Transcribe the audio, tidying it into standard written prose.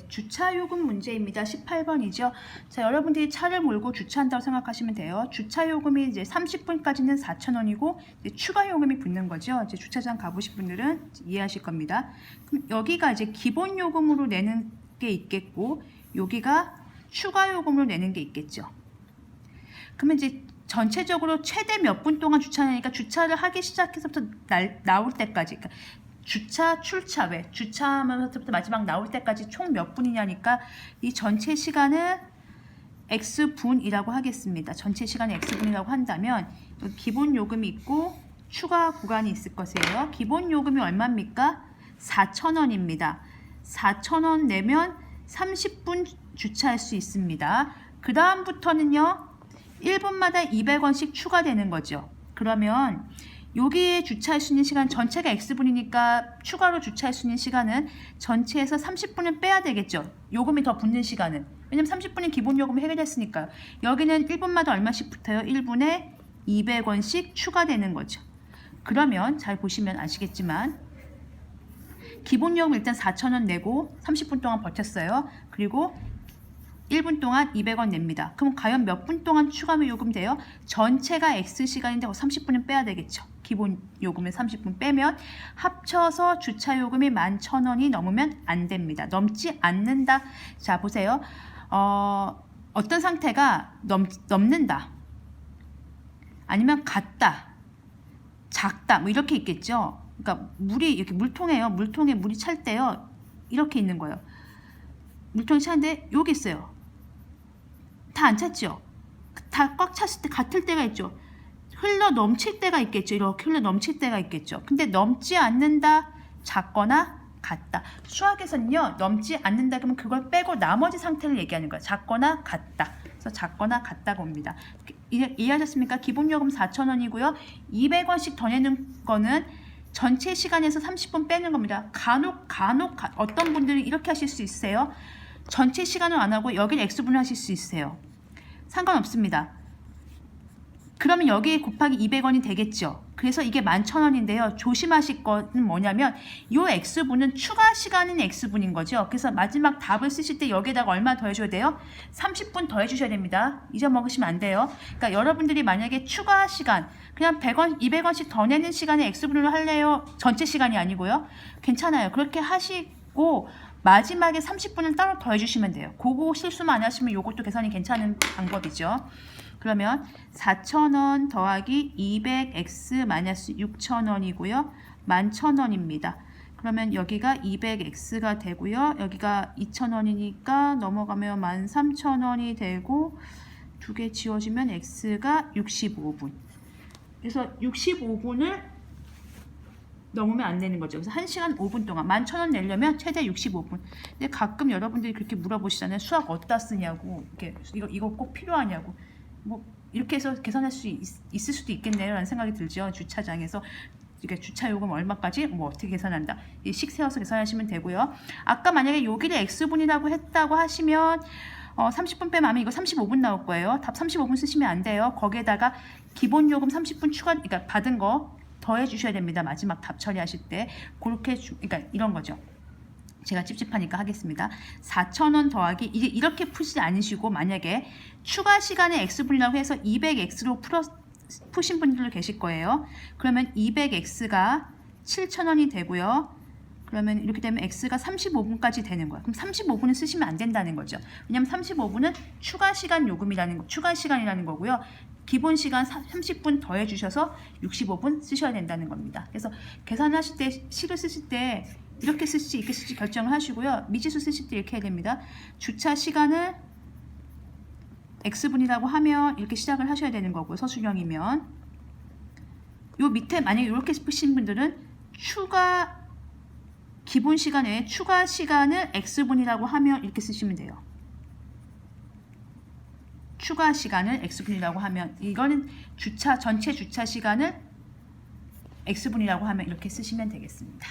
주차 요금 문제입니다. 18번이죠. 자, 여러분들이 차를 몰고 주차한다고 생각하시면 돼요. 주차 요금이 이제 30분까지는 4,000원이고 추가 요금이 붙는 거죠. 이제 주차장 가보신 분들은 이해하실 겁니다. 그럼 여기가 이제 기본 요금으로 내는 게 있겠고 여기가 추가 요금으로 내는 게 있겠죠. 그러면 이제 전체적으로 최대 몇 분 동안 주차하니까 주차를 하기 시작해서부터 나올 때까지, 그러니까 주차, 출차, 왜 주차하면서부터 마지막 나올 때까지 총 몇 분이냐니까 이 전체 시간을 X분이라고 하겠습니다. 전체 시간을 X분이라고 한다면 기본 요금이 있고 추가 구간이 있을 것이에요. 기본 요금이 얼마입니까? 4,000원입니다. 4,000원 내면 30분 주차할 수 있습니다. 그 다음부터는요 1분마다 200원씩 추가되는 거죠. 그러면 여기에 주차할 수 있는 시간 전체가 X분이니까 추가로 주차할 수 있는 시간은 전체에서 30분을 빼야 되겠죠. 요금이 더 붙는 시간은. 왜냐면 30분이 기본 요금이 해결됐으니까요. 여기는 1분마다 얼마씩 붙어요? 1분에 200원씩 추가되는 거죠. 그러면 잘 보시면 아시겠지만 기본 요금 일단 4,000원 내고 30분 동안 버텼어요. 그리고 1분 동안 200원 냅니다. 그럼 과연 몇 분 동안 추가 요금 돼요? 전체가 X시간인데 30분은 빼야 되겠죠. 기본 요금을 30분 빼면 합쳐서 주차 요금이 11,000원이 넘으면 안 됩니다. 넘지 않는다. 자, 보세요. 어떤 상태가 넘는다. 아니면 같다. 작다. 뭐 이렇게 있겠죠. 그러니까 물이 이렇게 물통에 물이 찰 때요. 이렇게 있는 거예요. 물통이 차는데 여기 있어요. 다 안 찼죠? 다 꽉 찼을 때 같을 때가 있죠. 흘러 넘칠 때가 있겠죠. 이렇게 흘러 넘칠 때가 있겠죠. 근데 넘지 않는다, 작거나 같다. 수학에서는요, 넘지 않는다 그러면 그걸 빼고 나머지 상태를 얘기하는 거예요. 작거나 같다. 그래서 작거나 같다고 봅니다. 이해하셨습니까? 기본 요금 4,000원이고요. 200원씩 더 내는 거는 전체 시간에서 30분 빼는 겁니다. 간혹 어떤 분들은 이렇게 하실 수 있어요. 전체 시간을 안 하고 여기를 X분을 하실 수 있어요. 상관없습니다. 그러면 여기 곱하기 200원이 되겠죠. 그래서 이게 11,000원인데요. 조심하실 거는 뭐냐면 이 X분은 추가 시간은 X분인 거죠. 그래서 마지막 답을 쓰실 때 여기에다가 얼마 더해줘야 돼요? 30분 더해주셔야 됩니다. 잊어먹으시면 안 돼요. 그러니까 여러분들이 만약에 추가 시간 그냥 100원, 200원씩 더 내는 시간에 X분으로 할래요? 전체 시간이 아니고요. 괜찮아요. 그렇게 하시고 마지막에 30분을 따로 더해주시면 돼요. 그거 실수만 안 하시면 이것도 계산이 괜찮은 방법이죠. 그러면 4,000원 더하기 200x 마이너스 6,000원이고요. 11,000원입니다. 그러면 여기가 200x가 되고요. 여기가 2,000원이니까 넘어가면 13,000원이 되고 두 개 지워지면 x가 65분. 그래서 65분을 넘으면 안 되는 거죠. 그래서 1시간 5분 동안 11,000원 내려면 최대 65분. 근데 가끔 여러분들이 그렇게 물어보시잖아요. 수학 어디다 쓰냐고. 이렇게 이거 꼭 필요하냐고. 뭐 이렇게 해서 계산할 수 있을 수도 있겠네요. 라는 생각이 들죠. 주차장에서 그러니까 주차 요금 얼마까지 뭐 어떻게 계산한다. 식 세워서 계산하시면 되고요. 아까 만약에 여기를 X분이라고 했다고 하시면 30분 빼면 아마 이거 35분 나올 거예요. 답 35분 쓰시면 안 돼요. 거기에다가 기본 요금 30분 추가, 그러니까 받은 거 더해 주셔야 됩니다. 마지막 답 처리하실 때. 그렇게 그러니까 이런 거죠. 제가 찝찝하니까 하겠습니다. 4,000원 더하기 이렇게 푸시지 않으시고 만약에 추가 시간에 X분이라고 해서 200X로 푸신 분들도 계실 거예요. 그러면 200X가 7,000원이 되고요. 그러면 이렇게 되면 X가 35분까지 되는 거예요. 그럼 35분은 쓰시면 안 된다는 거죠. 왜냐하면 35분은 추가 시간이라는 거고요. 기본 시간 30분 더해 주셔서 65분 쓰셔야 된다는 겁니다. 그래서 계산하실 때 식을 쓰실 때 이렇게 쓸지 이렇게 쓸지 결정을 하시고요. 미지수 쓰실 때 이렇게 해야 됩니다. 주차 시간을 X분이라고 하면 이렇게 시작을 하셔야 되는 거고요. 서술형이면 요 밑에 만약에 이렇게 푸신 분들은 기본 시간 외에 추가 시간을 X분이라고 하면 이렇게 쓰시면 돼요. 추가 시간을 X분이라고 하면 이거는 전체 주차 시간을 X분이라고 하면 이렇게 쓰시면 되겠습니다.